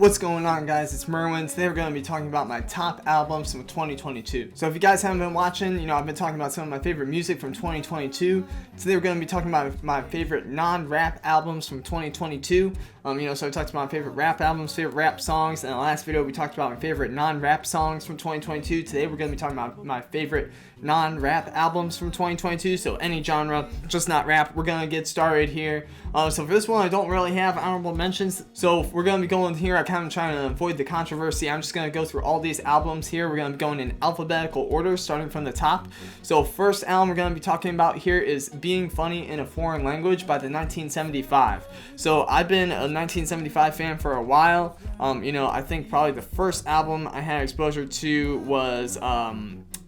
What's going on, guys? It's Merwin. Today we're going to be talking about my top albums from 2022. So if you guys haven't been watching, I've been talking about some of my favorite music from 2022. Today we're going to be talking about my favorite non-rap albums from 2022. So I talked about my favorite rap albums, favorite rap songs. In the last video we talked about my favorite non-rap songs from 2022. Today we're going to be talking about my favorite non-rap albums from 2022. So any genre, just not rap. We're going to get started here. So for this one, I don't really have honorable mentions. So we're going to be going here. I'm kind of trying to avoid the controversy. I'm just going to go through all these albums here. We're going to be going in alphabetical order, starting from the top. So first album we're going to be talking about here is Being Funny in a Foreign Language by the 1975. So I've been a 1975 fan for a while. I think probably the first album I had exposure to was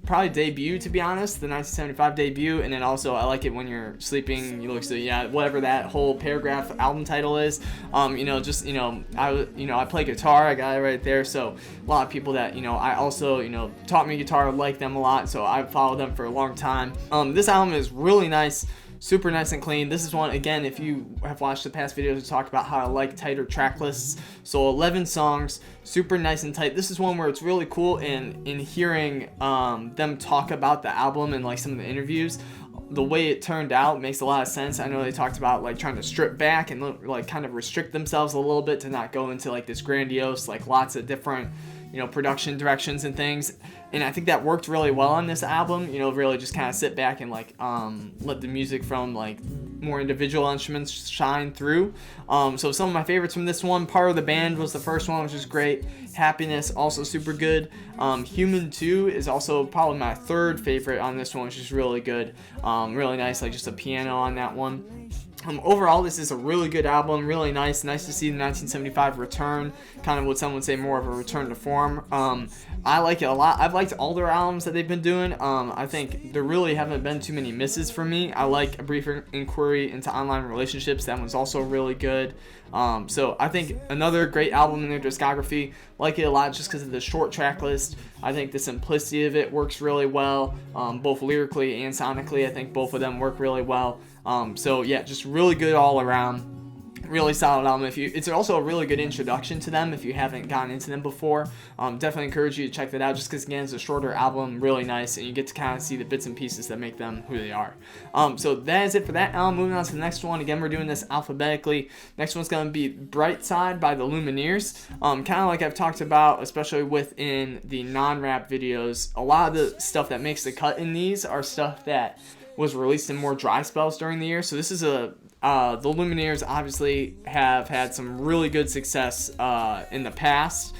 probably Debut, to be honest, the 1975 Debut, and then also I like it when you're sleeping, you look so, whatever that whole paragraph album title is. I play guitar, I got it right there, so a lot of people that I also taught me guitar like them a lot, so I followed them for a long time. This album is really nice. Super nice and clean. This is one, again, if you have watched the past videos, we talk about how I like tighter track lists. So 11 songs, super nice and tight. This is one where it's really cool, and in hearing them talk about the album and like some of the interviews, the way it turned out makes a lot of sense. I know they talked about like trying to strip back and like kind of restrict themselves a little bit to not go into like this grandiose, like lots of different production directions and things, and I think that worked really well on this album. Really just kind of sit back and like let the music from like more individual instruments shine through. So some of my favorites from this one: Part of the Band was the first one, which is great. Happiness, also super good. Human 2 is also probably my third favorite on this one, which is really good. Really nice, like just a piano on that one. Overall, this is a really good album, really nice to see the 1975 return, kind of what some would say more of a return to form. I like it a lot. I've liked all their albums that they've been doing. I think there really haven't been too many misses for me. I like A Brief Inquiry into Online Relationships. That one's also really good. So I think another great album in their discography. Like it a lot just because of the short track list. I think the simplicity of it works really well, both lyrically and sonically. I think both of them work really well. Just really good all around. Really solid album. It's also a really good introduction to them if you haven't gotten into them before. Definitely encourage you to check that out, just because again it's a shorter album, really nice, and you get to kind of see the bits and pieces that make them who they are. So that is it for that album. Moving on to the next one. Again, we're doing this alphabetically. Next one's going to be Bright Side by the Lumineers. Kind of like I've talked about, especially within the non-rap videos, a lot of the stuff that makes the cut in these are stuff that was released in more dry spells during the year. So this is the Lumineers obviously have had some really good success in the past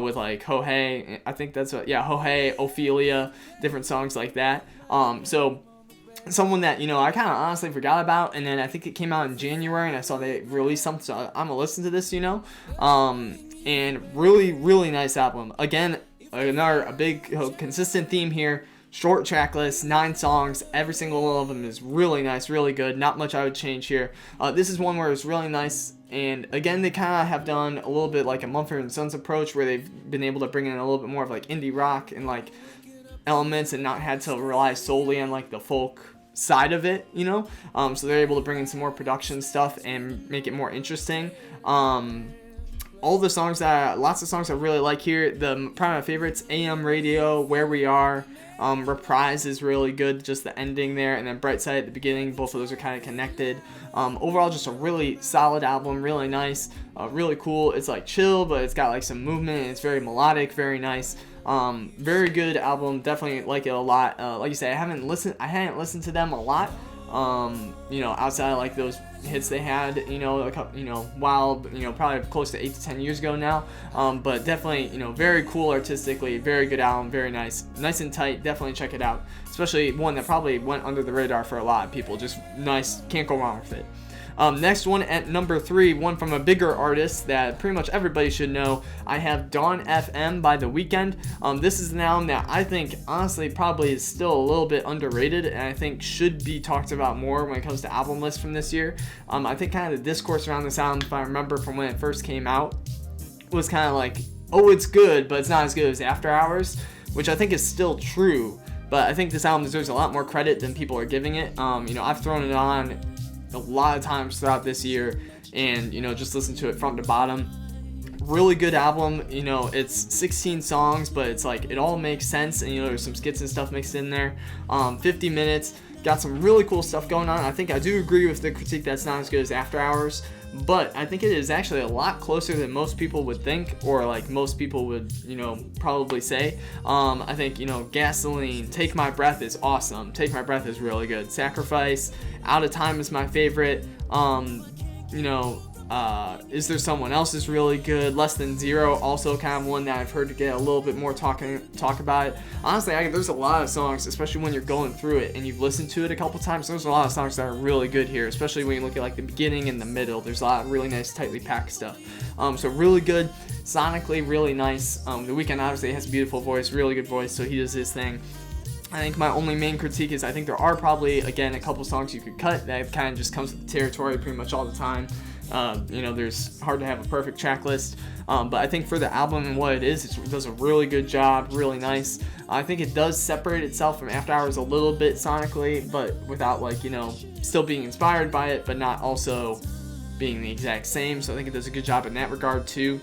with like Ho Hey, I think that's Ho Hey, Ophelia, different songs like that. So someone that I kind of honestly forgot about, and then I think it came out in January and I saw they released something, so I'm gonna listen to this. And really nice album. Again, a big consistent theme here. Short track list, 9 songs, every single one of them is really nice, really good. Not much I would change here. This is one where it's really nice, and again, they kind of have done a little bit like a Mumford & Sons approach, where they've been able to bring in a little bit more of like indie rock and like elements, and not had to rely solely on like the folk side of it, so they're able to bring in some more production stuff and make it more interesting. All the songs lots of songs I really like here. Probably my favorites: AM Radio, Where We Are, Reprise is really good, just the ending there, and then Bright Side at the beginning. Both of those are kind of connected. Overall, just a really solid album, really nice, really cool. It's like chill, but it's got like some movement, and it's very melodic, very nice. Very good album, definitely like it a lot. Like you say, I hadn't listened to them a lot. Outside of like those hits they had, probably close to 8 to 10 years ago now. But definitely, very cool artistically, very good album, very nice and tight. Definitely check it out. Especially one that probably went under the radar for a lot of people. Just nice, can't go wrong with it. Next one at number 3, one from a bigger artist that pretty much everybody should know. I have Dawn FM by The Weeknd. This is an album that I think honestly probably is still a little bit underrated, and I think should be talked about more when it comes to album lists from this year. I think kind of the discourse around this album, if I remember from when it first came out, was kind of like, oh, it's good, but it's not as good as After Hours, which I think is still true. But I think this album deserves a lot more credit than people are giving it. I've thrown it on a lot of times throughout this year and just listen to it front to bottom. really good album. You know, it's 16 songs, but it's like it all makes sense, and you know, there's some skits and stuff mixed in there. 50 minutes, got some really cool stuff going on. I think I do agree with the critique that's not as good as After Hours, but I think it is actually a lot closer than most people would think, or like most people would, you know, probably say. I think, you know, Gasoline, Take My Breath is awesome. Take My Breath is really good. Sacrifice, Out of Time is my favorite. You know, Is There Someone Else is really good. Less Than Zero, also kind of one that I've heard to get a little bit more talk about it. Honestly, there's a lot of songs, especially when you're going through it and you've listened to it a couple times. There's a lot of songs that are really good here, especially when you look at like the beginning and the middle. There's a lot of really nice, tightly packed stuff. So really good, sonically really nice. The Weeknd obviously has a beautiful voice, really good voice, so he does his thing. I think my only main critique is I think there are probably, again, a couple songs you could cut. That kind of just comes with the territory pretty much all the time. You know, there's hard to have a perfect track list, but I think for the album and what it is, it does a really good job, really nice. I think it does separate itself from After Hours a little bit sonically, but without, like, you know, still being inspired by it, but not also being the exact same. So I think it does a good job in that regard too.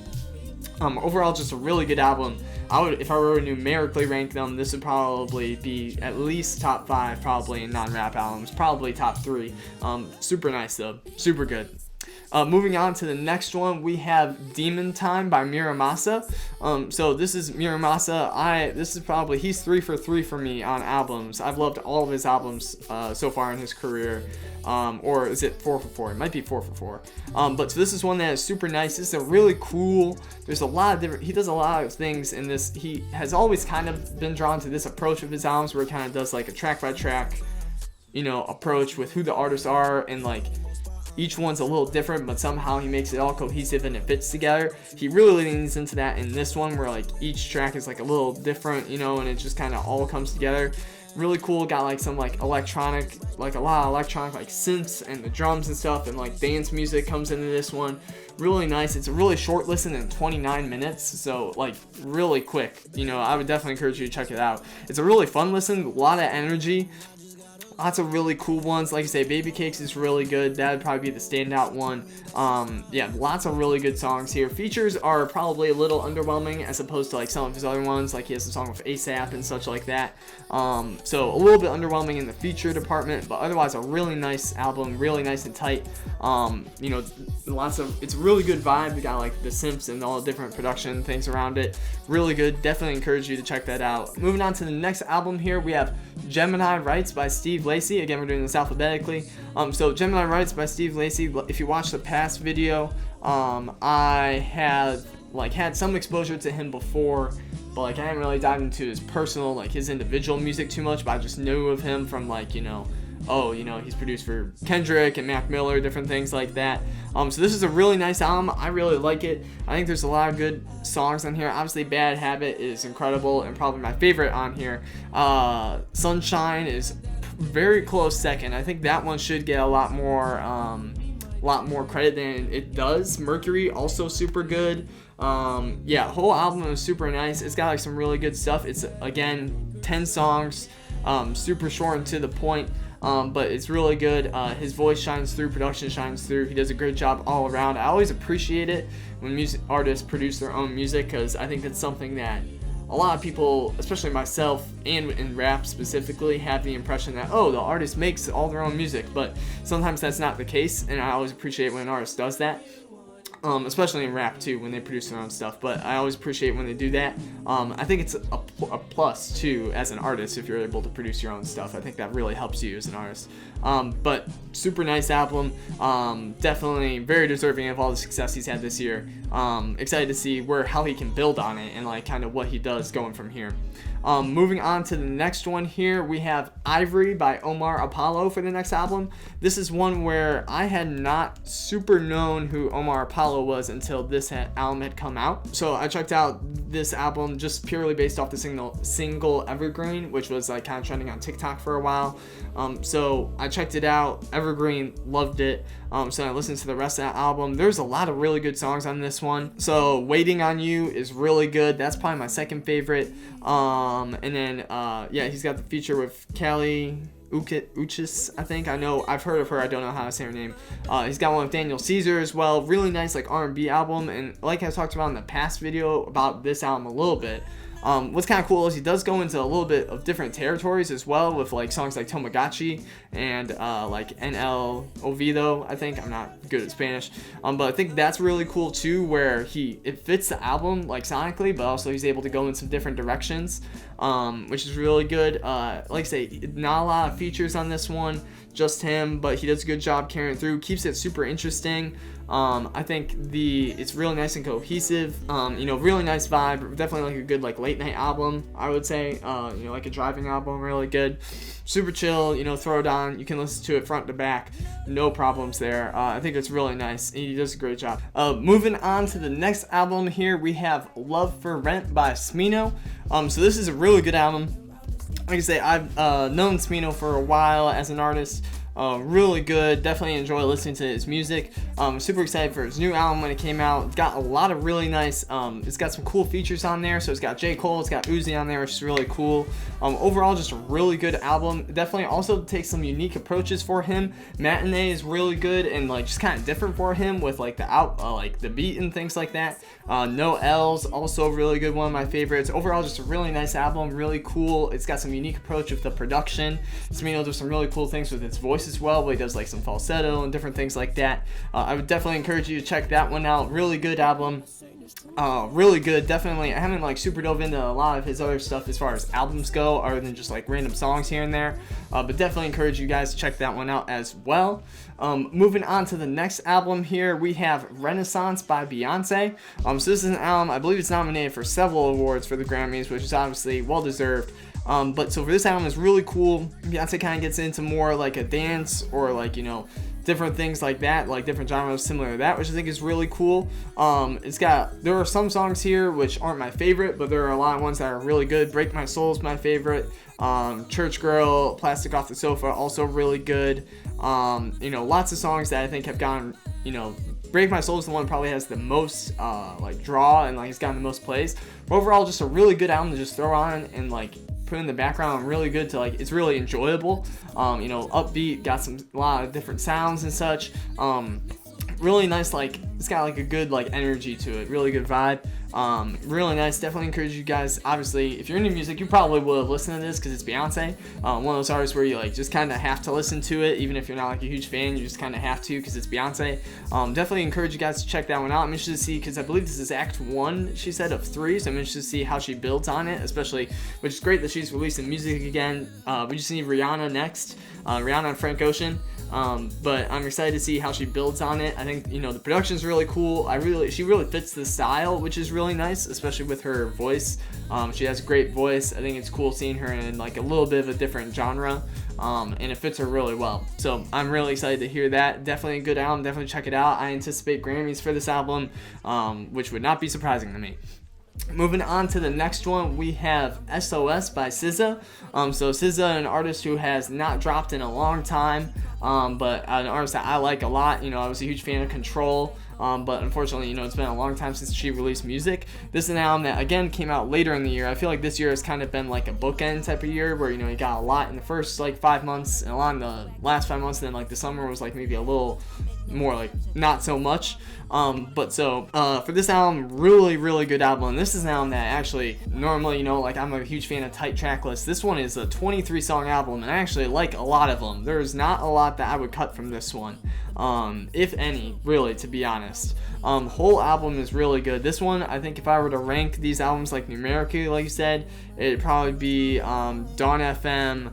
Overall, just a really good album. If I were to numerically rank them, this would probably be at least top 5, probably in non-rap albums, probably top 3. Super nice though, super good. Moving on to the next one, we have Demon Time by Muramasa. So this is Muramasa. He's 3 for 3 for me on albums. I've loved all of his albums so far in his career. Or is it 4 for 4? It might be 4 for 4. But so this is one that is super nice. This is a really cool. There's a lot of different. He does a lot of things in this. He has always kind of been drawn to this approach of his albums, where he kind of does like a track by track, you know, approach with who the artists are, and like each one's a little different, but somehow he makes it all cohesive and it fits together. He really leans into that in this one, where like each track is like a little different, you know, and it just kind of all comes together. Really cool. Got like some like electronic, like a lot of electronic like synths and the drums and stuff, and like dance music comes into this one. Really nice. It's a really short listen in 29 minutes, so like really quick. You know, I would definitely encourage you to check it out. It's a really fun listen, a lot of energy. Lots of really cool ones. Like I say, Baby Cakes is really good. That would probably be the standout one. Yeah, lots of really good songs here. Features are probably a little underwhelming as opposed to like some of his other ones. Like he has a song with ASAP and such like that. So a little bit underwhelming in the feature department, but otherwise a really nice album, really nice and tight. You know, it's a really good vibe. You got like the synths and all the different production things around it. Really good. Definitely encourage you to check that out. Moving on to the next album here, we have Gemini Rights by Steve Lacy. Again, we're doing this alphabetically. So Gemini Rights by Steve Lacy. If you watch the past video, I had some exposure to him before, but like I hadn't really dived into his personal, like his individual music too much, but I just knew of him from like, you know, he's produced for Kendrick and Mac Miller, different things like that. So this is a really nice album. I really like it. I think there's a lot of good songs on here. Obviously, Bad Habit is incredible and probably my favorite on here. Sunshine is very close second. I think that one should get a lot more credit than it does. Mercury, also super good. Yeah, whole album is super nice. It's got like some really good stuff. It's again 10 songs, super short and to the point. But it's really good. His voice shines through, production shines through. He does a great job all around. I always appreciate it when music artists produce their own music, because I think that's something that a lot of people, especially myself and in rap specifically, have the impression that, oh, the artist makes all their own music, but sometimes that's not the case, and I always appreciate when an artist does that. Especially in rap too, when they produce their own stuff, but I always appreciate when they do that. I think it's a plus too as an artist if you're able to produce your own stuff. I think that really helps you as an artist. But super nice album. Definitely very deserving of all the success he's had this year. Excited to see how he can build on it and like kind of what he does going from here. Moving on to the next one here, we have Ivory by Omar Apollo for the next album. This is one where I had not super known who Omar Apollo was until this album had come out. So I checked out this album just purely based off the single Evergreen, which was like kind of trending on TikTok for a while. So I checked it out. Evergreen, loved it. So I listened to the rest of that album. There's a lot of really good songs on this one. So Waiting on You is really good. That's probably my second favorite. And then yeah, he's got the feature with Kelly Uchis, I think. I know, I've heard of her. I don't know how to say her name. He's got one with Daniel Caesar as well. Really nice like R&B album. And like I talked about in the past video about this album a little bit, what's kind of cool is he does go into a little bit of different territories as well, with like songs like Tomagachi and like NL Ovido. I think, I'm not good at Spanish, but I think that's really cool too, where it fits the album like sonically, but also he's able to go in some different directions, which is really good. Like I say, not a lot of features on this one, just him, but he does a good job carrying it through, keeps it super interesting. I think it's really nice and cohesive. Really nice vibe. Definitely like a good like late night album, I would say. Like a driving album, really good. Super chill. Throw it on. You can listen to it front to back, no problems there. I think it's really nice. He does a great job. Moving on to the next album here, we have Love for Rent by Smino. So this is a really good album. Like I say, I've known Smino for a while as an artist. Really good. Definitely enjoy listening to his music. Super excited for his new album when it came out. It's got a lot of really nice, it's got some cool features on there. So it's got J. Cole, it's got Uzi on there, which is really cool. Overall, just a really good album. Definitely also takes some unique approaches for him. Matinee is really good and like just kind of different for him with like the beat and things like that. No L's, also a really good one of my favorites. Overall, just a really nice album, really cool. It's got some unique approach with the production. Smino does some really cool things with its voice as well, but he does like some falsetto and different things like that. I would definitely encourage you to check that one out. Really good album. Really good. Definitely, I haven't like super dove into a lot of his other stuff as far as albums go, other than just like random songs here and there, but definitely encourage you guys to check that one out as well. Moving on to the next album here, we have Renaissance by Beyonce. So this is an album, I believe it's nominated for several awards for the Grammys, which is obviously well deserved. But so for this album, is really there Beyonce kind of gets into more like a dance or like different things like that, like different genres similar to that, which I think is really cool. There are some songs here which aren't my favorite, but there are a lot of ones that are really good. Break My Soul is my favorite. Church Girl, Plastic Off the Sofa, also really good. Lots of songs that I think have gone, Break My Soul is the one that probably has the most draw and like it's gotten the most plays. But overall, just a really good album to just throw on and like put in the background. Really good to like, it's really enjoyable. Upbeat, got a lot of different sounds and such. Really nice, like it's got like a good like energy to it, really good vibe. Really nice. Definitely encourage you guys, obviously if you're into music, you probably will have listened to this because it's Beyonce. One of those artists where you like just kind of have to listen to it, even if you're not like a huge fan, you just kind of have to because it's Beyonce. Definitely encourage you guys to check that one out. I'm interested to see, because I believe this is act 1, she said, of 3, so I'm interested to see how she builds on it, especially, which is great that she's releasing music again. We just need Rihanna next, Rihanna and Frank Ocean. But I'm excited to see how she builds on it. I think the production is really cool. She really fits the style, which is really nice, especially with her voice. She has a great voice. I think it's cool seeing her in like a little bit of a different genre, and it fits her really well. So I'm really excited to hear that. Definitely a good album. Definitely check it out. I anticipate Grammys for this album, which would not be surprising to me. Moving on to the next one, we have SOS by SZA. So SZA, an artist who has not dropped in a long time, but an artist that I like a lot. I was a huge fan of Control, but unfortunately, it's been a long time since she released music. This is an album that, again, came out later in the year. I feel like this year has kind of been like a bookend type of year where, you got a lot in the first, 5 months and a lot in the last 5 months, and then, the summer was, maybe a little more, not so much. For this album, really, really good album. And this is an album that actually, normally, I'm a huge fan of tight track lists. This one is a 23-song album, and I actually like a lot of them. There's not a lot that I would cut from this one, if any, really, to be honest. Whole album is really good. This one, I think if I were to rank these albums, numerically, like you said, it'd probably be Dawn FM,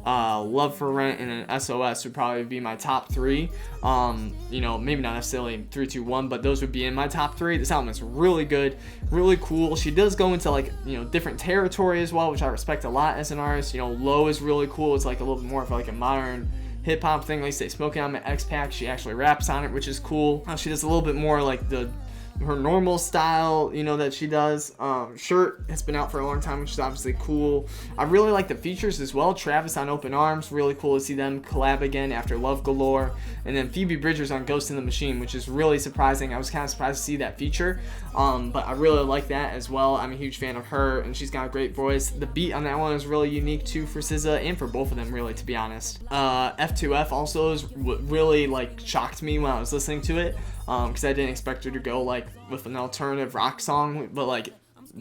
Love for Rent, and then SOS would probably be my top 3. Maybe not necessarily 3, 2, 1, but those would be in my top 3. This album is really good, really cool. She does go into different territory as well, which I respect a lot as an artist. Low is really cool. It's a little bit more of a modern hip hop thing. Like say Smoking on My X-Pac, she actually raps on it, which is cool. She does a little bit more her normal style, that she does. Shirt has been out for a long time, which is obviously cool. I really like the features as well. Travis on Open Arms, really cool to see them collab again after Love Galore. And then Phoebe Bridgers on Ghost in the Machine, which is really surprising. I was kind of surprised to see that feature. But I really like that as well. I'm a huge fan of her, and she's got a great voice. The beat on that one is really unique too for SZA and for both of them, really, to be honest. F2F also is really like shocked me when I was listening to it, because I didn't expect her to go like with an alternative rock song, but like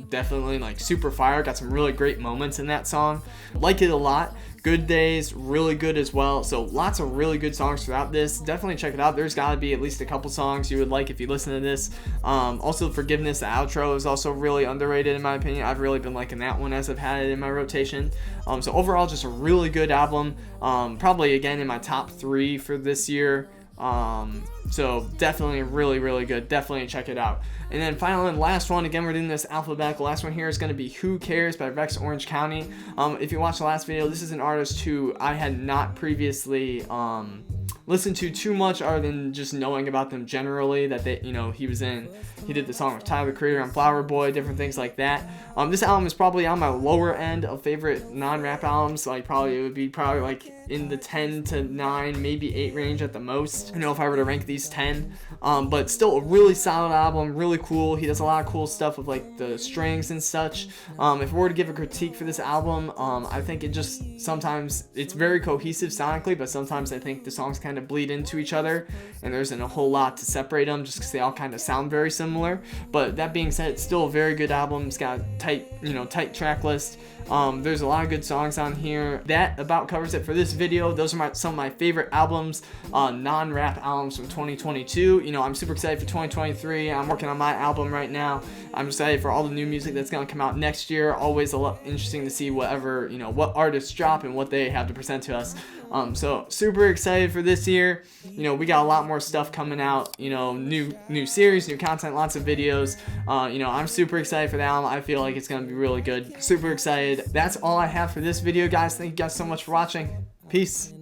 definitely like super fire. Got some really great moments in that song. Like it a lot. Good Days, really good as well. So lots of really good songs throughout this. Definitely check it out. There's got to be at least a couple songs you would like if you listen to this. Also, Forgiveness, the outro, is also really underrated in my opinion. I've really been liking that one as I've had it in my rotation. So overall, just a really good album. Probably again in my top 3 for this year. So definitely really, really good. Definitely check it out. And then finally, last one, again, we're doing this alphabetical. Last one here is going to be Who Cares by Rex Orange County. If you watched the last video, this is an artist who I had not previously listened to too much other than just knowing about them generally, that they, you know, he did the song with Tyler, the Creator, on Flower Boy, different things like that. This album is probably on my lower end of favorite non-rap albums. Like it would be like in the 10 to 9, maybe 8 range at the most, you know, if I were to rank these 10. But still a really solid album, really cool. He does a lot of cool stuff with like the strings and such. If I were to give a critique for this album, I think it just sometimes it's very cohesive sonically, but sometimes I think the songs kind of bleed into each other and there isn't a whole lot to separate them just because they all kind of sound very similar. But that being said, it's still a very good album. It's got a tight track list. There's a lot of good songs on here. That about covers it for this video. Those are some of my favorite albums, non-rap albums from 2022. You know, I'm super excited for 2023. I'm working on my album right now. I'm excited for all the new music that's going to come out next year. Always a lot interesting to see what artists drop and what they have to present to us. So super excited for this year. You know, we got a lot more stuff coming out, you know, new series, new content, lots of videos. You know, I'm super excited for that album. I feel like it's going to be really good. Super excited. That's all I have for this video, guys. Thank you guys so much for watching. Peace.